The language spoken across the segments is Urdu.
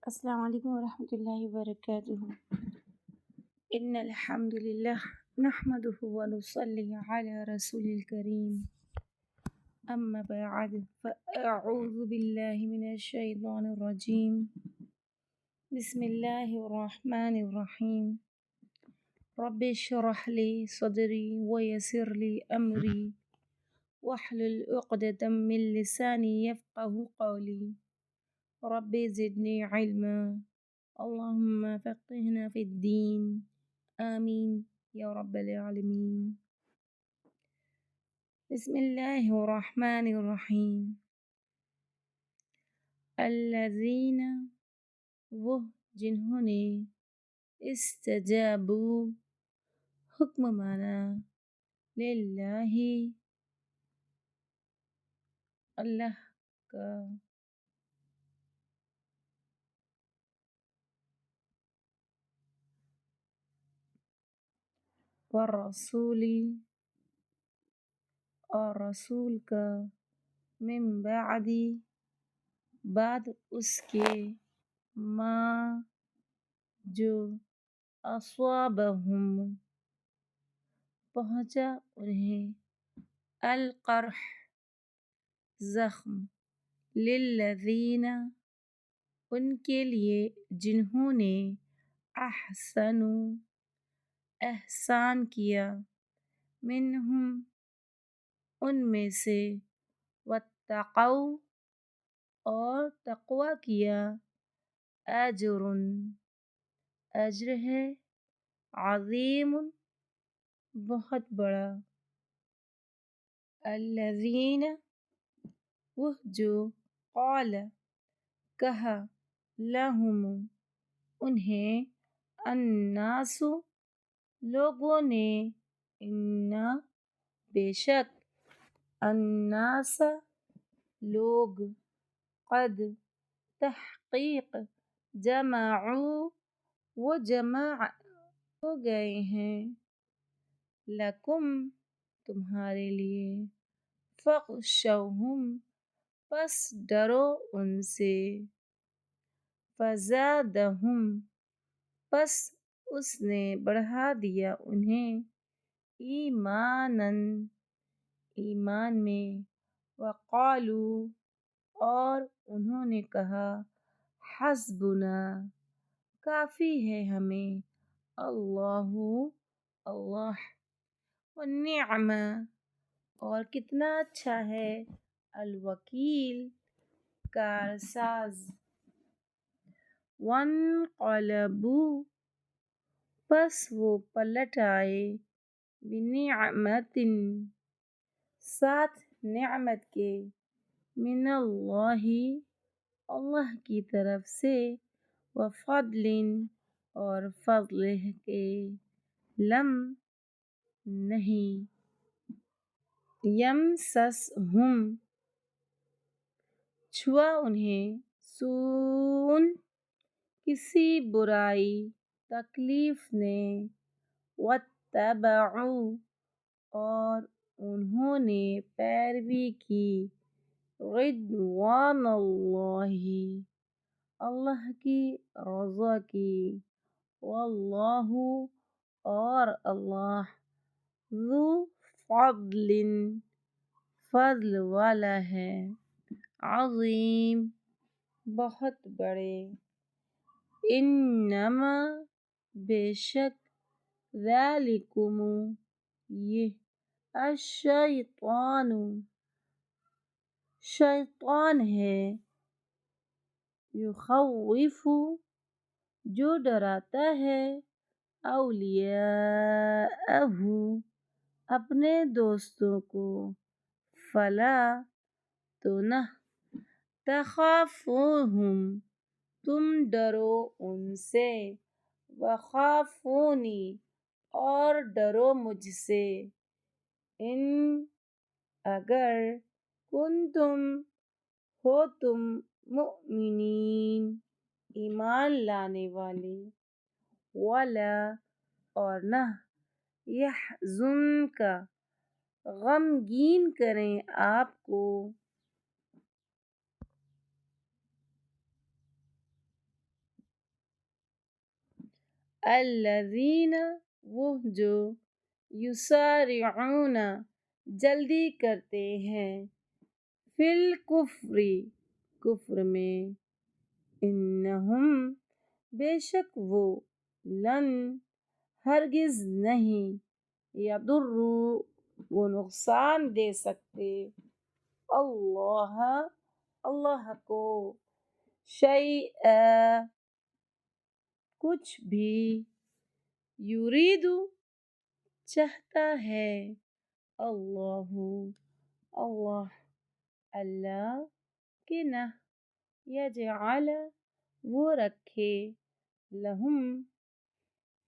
السلام علیکم ورحمۃ اللہ وبرکاتہ۔ ان الحمد للہ نحمده ونصلی علی رسول الکریم اما بعد فاعوذ باللہ من الشیطان الرجیم بسم اللہ الرحمن الرحیم رب اشرح لی صدری ویسر لی امری واحلل عقدۃ من لسانی یفقهوا قولی رب زدنی علما اللهم فقهنا في الدين آمين يا رب العالمين۔ بسم اللہ الرحمن الرحیم۔ الذین وہ جنہوں نے استجابوا حکم مانا للہ اللہ کا والرسول اور رسول کا من بعد اس کے ما جو اصابہم پہنچا انہیں القرح زخم للذین ان کے لیے جنہوں نے احسنوا احسان کیا منہم ان میں سے واتقوا اور تقوی کیا اجر ہے عظیم بہت بڑا۔ الذین وہ جو قال کہا لہم انہیں الناس لوگوں نے انا بے شک الناس لوگ قد تحقیق جمعوا وہ جمع ہو گئے ہیں لکم تمہارے لیے فاخشوہم پس ڈرو ان سے فزادہم پس اس نے بڑھا دیا انہیں ایمان میں وقالوا اور انہوں نے کہا حسبنا کافی ہے ہمیں اللہ ونعم اور کتنا اچھا ہے الوکیل کارساز۔ وانقلبوا پس وہ پلٹ آئے بنعمت ساتھ نعمت کے من اللہ کی طرف سے وفضل اور فضل کے لم نہیں یمسسہم چھوا انہیں سوء کسی برائی تکلیف نے واتبعوا اور انہوں نے پیروی کی رضوان اللہ کی رضا کی واللہ اور اللہ ذو فضل والا ہے عظیم بہت بڑے۔ انما بے شک ذالکم یہ شیطان ہے یخوف جو ڈراتا ہے اولیاءہ اپنے دوستوں کو فلا تو نہ تخافوہم تم ڈرو ان سے وخافونی اور ڈرو مجھ سے ان اگر کنتم ہو تم مؤمنین ایمان لانے والے ولا اور نہ یحزنک غمگین کریں آپ کو الذین وہ جو یسارعون جلدی کرتے ہیں فی الکفر کفر میں انہم بے شک وہ لن ہرگز نہیں یضروا وہ نقصان دے سکتے اللہ اللہ کو شیئا کچھ بھی یرید چاہتا ہے اللہ اللہ اللہ کہ نہ یجعل وہ رکھے لہم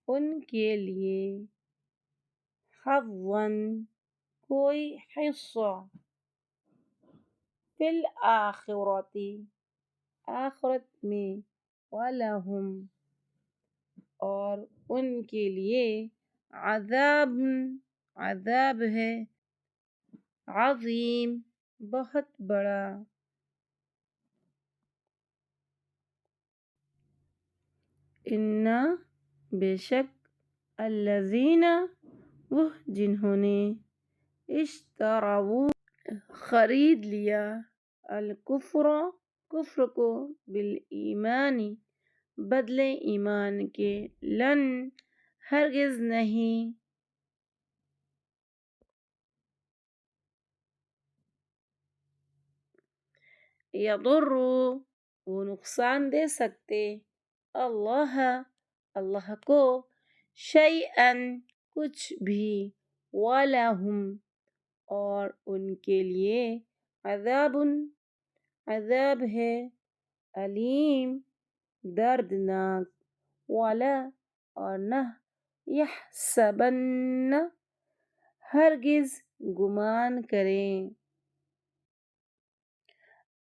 ان کے لیے حظًا کوئی حصہ فی الآخرۃ آخرت میں وَلَهُمْ اور ان کے لیے عذاب عذاب ہے عظیم بہت بڑا ان بے شک الذین وہ جنہوں نے اشتروا خرید لیا الکفر کفر کو بالایمان بدلے ایمان کے لن ہرگز نہیں یضروا وہ نقصان دے سکتے اللہ اللہ کو شیئا کچھ بھی وَلَهُمْ اور ان کے لیے عذاب عذاب ہے علیم دردناک ولا اور نہ یحسبن ہرگز گمان کریں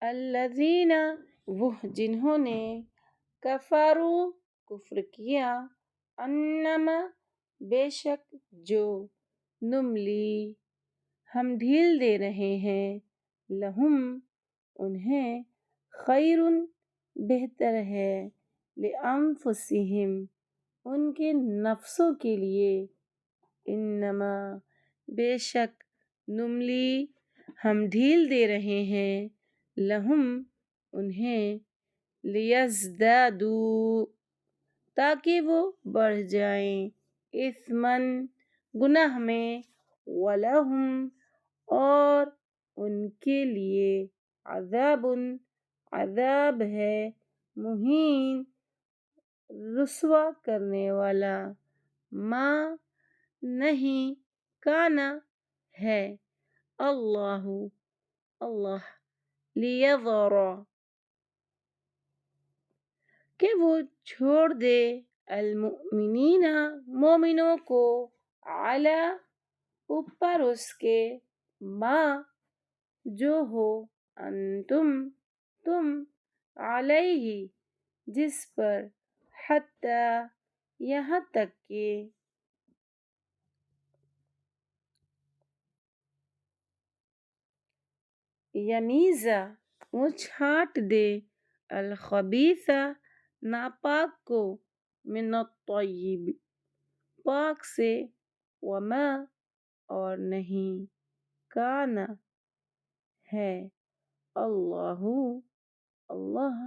الذین وہ جنہوں نے کفروا کفر کیا انما بے شک جو نملی ہم ڈھیل دے رہے ہیں لہم انہیں خیر بہتر ہے لانفسہم ان کے نفسوں کے لیے انما بے شک نملی ہم ڈھیل دے رہے ہیں لہم انہیں لیزدادوا تاکہ وہ بڑھ جائیں اثماً گناہ میں ولہم اور ان کے لیے عذاب عذاب ہے مہین رسوا کرنے والا ما نہیں کانا ہے اللہ اللہ لیذر کہ وہ چھوڑ دے المؤمنین مومنوں کو علی اوپر اس کے ما جو ہو انتم تم علیہ جس پر حتی یہاں تک کہ یمیزا وہ چھانٹ دے الخبیث ناپاک کو من الطیب پاک سے وما اور نہیں کانا ہے اللہ اللہ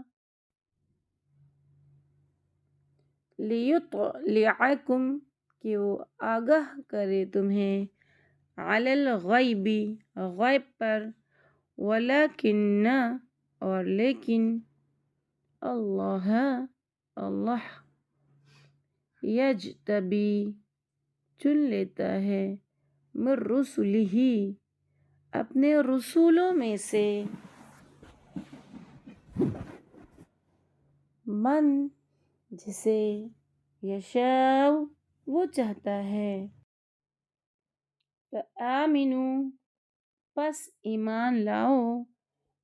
لیطلعکم کہ وہ آگاہ کرے تمہیں علی الغیب غیب پر ولیکن اور لیکن اللہ اللہ یجتبی چن لیتا ہے من رسلہ اپنے رسولوں میں سے من جسے یشاء وہ چاہتا ہے فآمنوا پس ایمان لاؤ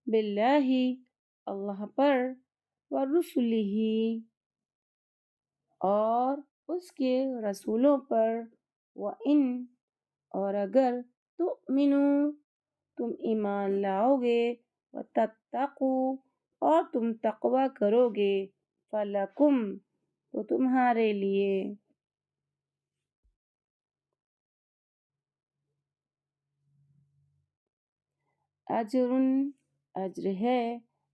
باللہ اللہ پر ورسلہ اور اس کے رسولوں پر وَإِن اور اگر تؤمنوا تم ایمان لاؤ گے وتتقوا اور تم تقوی کرو گے فلکم تو تمہارے لیے اجر اجر ہے،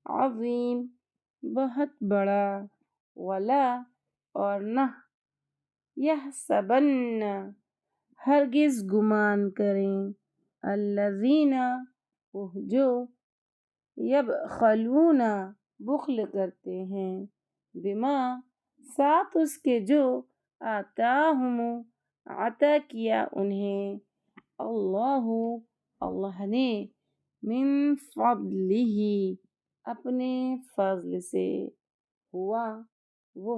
عظیم بہت بڑا، ولا اور نہ، یحسبن ہرگز گمان کریں، الذین وہ جو، یبخلون بخل کرتے ہیں، بما ساتھ اس کے جو، آتاہم عطا کیا انہیں، اللہ اللہ نے، من فضلہ اپنے فضل سے، ہوا وہ،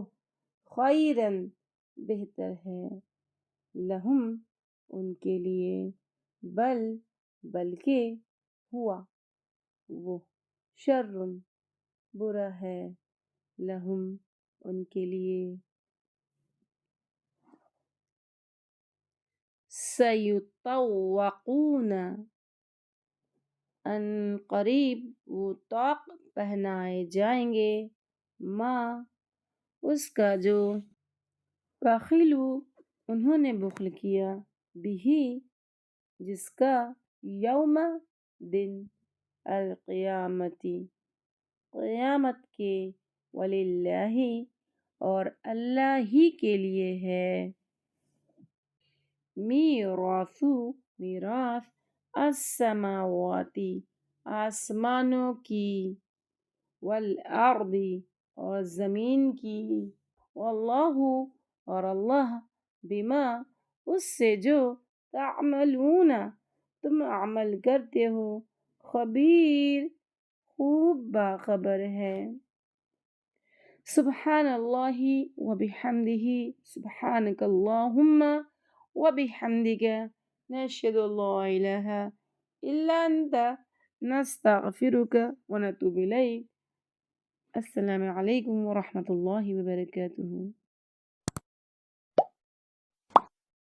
خیرن بہتر ہے، لہم ان کے لیے، بلکہ ہوا وہ، شر برا ہے، لہم ان کے لیے، سیطوقون ان قریب وہ طوق پہنائے جائیں گے، ماں اس کا جو، بخلوا انہوں نے بخل کیا، بھی جس کا، یوم دن، القیامتی قیامت کے، وللہ اور اللہ ہی کے لیے ہے، میراث السماواتی آسمانوں کی، والارض اور زمین کی، واللہ اور اللہ، بما اس سے جو، تعملون تم عمل کرتے ہو، خبیر خوب باخبر ہے، سبحان اللہ وبحمدہ، سبحانک اللہم وبحمدک، نشہد ان لا الہ الا انت، نستغفرک ونتوب الیک، السلام علیکم ورحمۃ اللہ وبرکاتہ۔